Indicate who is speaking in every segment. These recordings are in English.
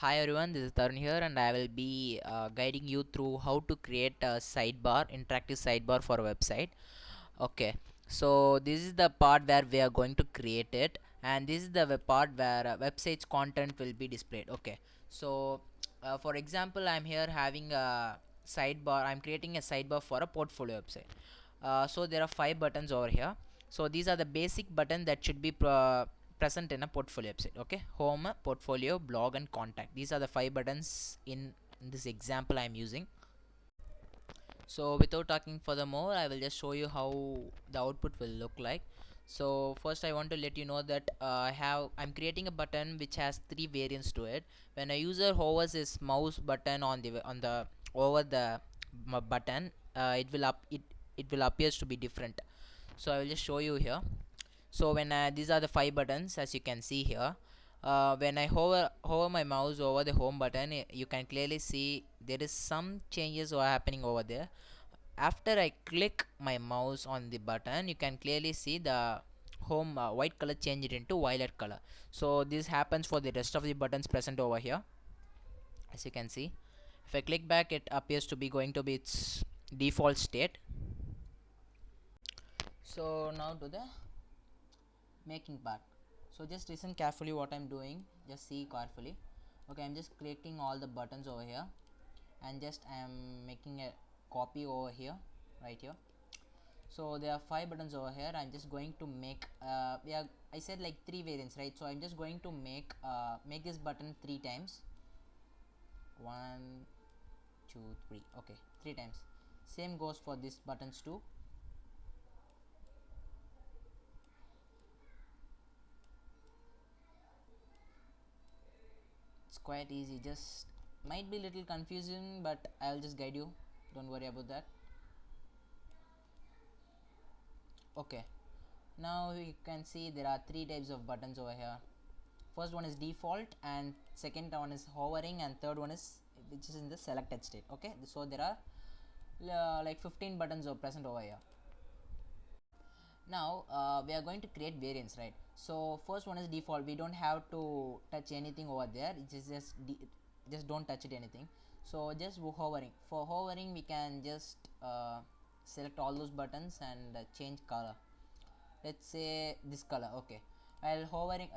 Speaker 1: Hi everyone, this is Tarun here, and I will be guiding you through how to create a sidebar, interactive sidebar for a website. Okay, so this is the part where we are going to create it, and this is the part where website's content will be displayed. Okay, so for example, I'm here having a sidebar. I'm creating a sidebar for a portfolio website. So there are 5 buttons over here. So these are the basic buttons that should be present in a portfolio website. Okay, home, portfolio, blog, and contact. These are the 5 buttons in this example I'm using. So without talking furthermore, I will just show you how the output will look like. So first I want to let you know that I'm creating a button which has 3 variants to it. When a user hovers his mouse button on the over the button, it will appears to be different. So I will just show you here. So when these are the 5 buttons, as you can see here. When I hover my mouse over the home button, you can clearly see there is some changes are happening over there. After I click my mouse on the button, you can clearly see the home white color changed into violet color. So this happens for the rest of the buttons present over here. As you can see, if I click back, it appears to be going to be its default state. So now to the making part. So just listen carefully what I'm doing, just see carefully. Okay, I'm just clicking all the buttons over here, and just I am making a copy over here, right here. So there are 5 buttons over here. I'm just going to make yeah, I said like 3 variants, right? So I'm just going to make this button 3 times. 1 2 3. Okay, 3 times. Same goes for these buttons too. It's quite easy, just might be little confusing, but I'll just guide you, don't worry about that. Okay, now you can see there are 3 types of buttons over here. First one is default, and second one is hovering, and third one is which is in the selected state. Okay, so there are like 15 buttons are present over here. Now we are going to create variants, right? So first one is default. We don't have to touch anything over there. It is just don't touch it anything. So just hovering. For hovering, we can just select all those buttons and change color. Let's say this color. Okay, while hovering,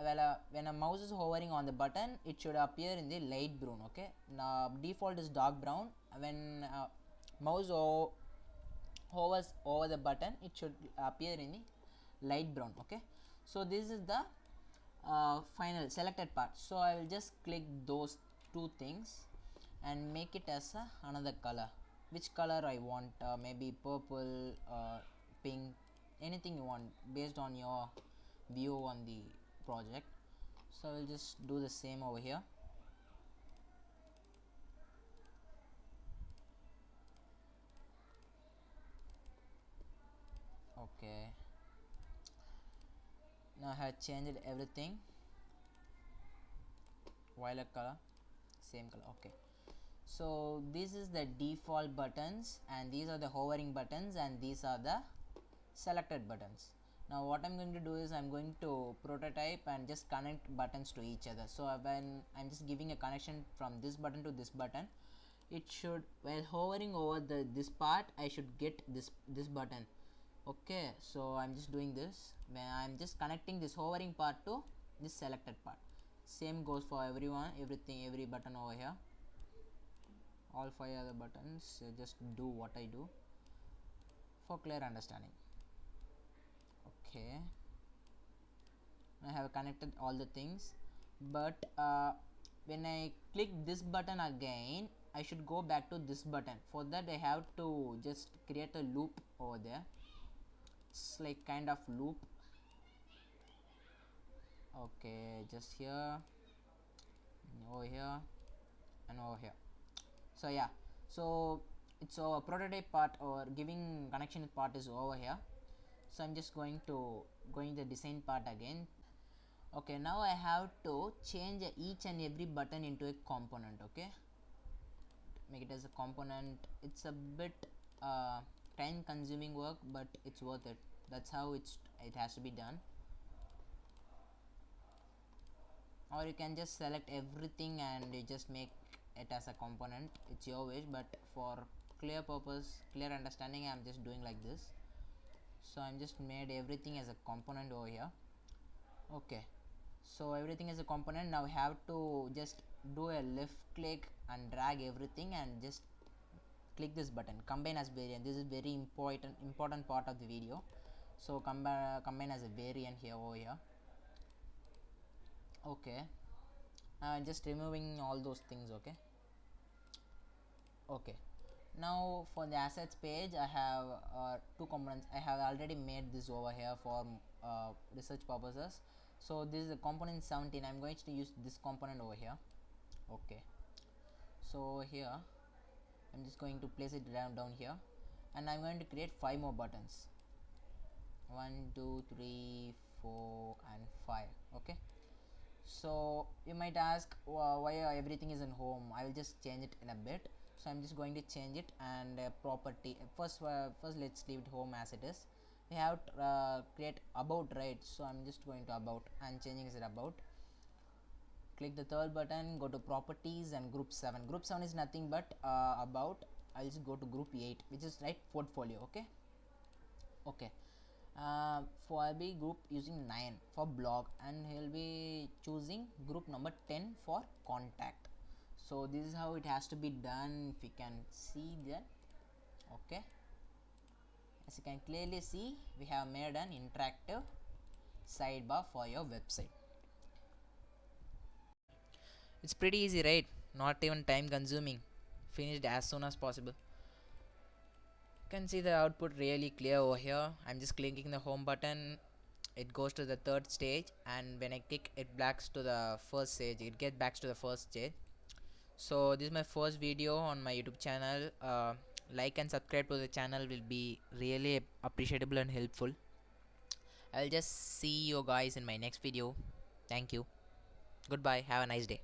Speaker 1: when a mouse is hovering on the button, it should appear in the light brown. Okay, now default is dark brown. When mouse hovers over the button, it should appear in the light brown. Okay, so this is the final selected part. So I will just click those 2 things and make it as another color. Which color I want, maybe purple, pink, anything you want based on your view on the project. So I will just do the same over here. Okay, now I have changed everything. Violet color, same color. Okay, so this is the default buttons, and these are the hovering buttons, and these are the selected buttons. Now what I'm going to do is I'm going to prototype and just connect buttons to each other. So when I'm just giving a connection from this button to this button, it should, while hovering over this part, I should get this button. Okay, so I'm just doing this when I'm just connecting this hovering part to this selected part. Same goes for every button over here. All 5 other buttons, just do what I do for clear understanding. Okay, I have connected all the things, but when I click this button again, I should go back to this button. For that I have to just create a loop over there. It's like kind of loop. Okay, just here, over here, and over here. So yeah, so it's our prototype part or giving connection part is over here. So I'm just going the design part again. Okay, now I have to change each and every button into a component. Okay, make it as a component. It's a bit time consuming work, but it's worth it. That's how it has to be done. or you can just select everything and you just make it as a component. It's your wish, but for clear purpose, clear understanding, I'm just doing like this. So I'm just made everything as a component over here. Okay, so everything is a component. Now we have to just do a left click and drag everything and just click this button, combine as variant. This is very important part of the video. So combine as a variant here over here. Okay, just removing all those things. Okay, now for the assets page, I have two components. I have already made this over here for research purposes. So this is the component 17. I'm going to use this component over here. Okay, so here I'm just going to place it down here, and I'm going to create 5 more buttons. 1 2 3 4 and 5. Okay, so you might ask why everything is in home. I will just change it in a bit. So I'm just going to change it, and property first let's leave it home as it is. We have create about, right? So I'm just going to about and changing it about. Click the third button, go to properties and group 7. Group 7 is nothing but about. I'll just go to group 8, which is right portfolio. Okay, for I'll be group using 9 for blog, and he'll be choosing group number 10 for contact. So this is how it has to be done. If you can see that. Okay, as you can clearly see, we have made an interactive sidebar for your website. It's pretty easy, right? Not even time consuming. Finished as soon as possible. You can see the output really clear over here. I'm just clicking the home button. It goes to the third stage, and when I click it backs to the first stage. It gets back to the first stage. So this is my first video on my YouTube channel. Like and subscribe to the channel will be really appreciable and helpful. I'll just see you guys in my next video. Thank you. Goodbye. Have a nice day.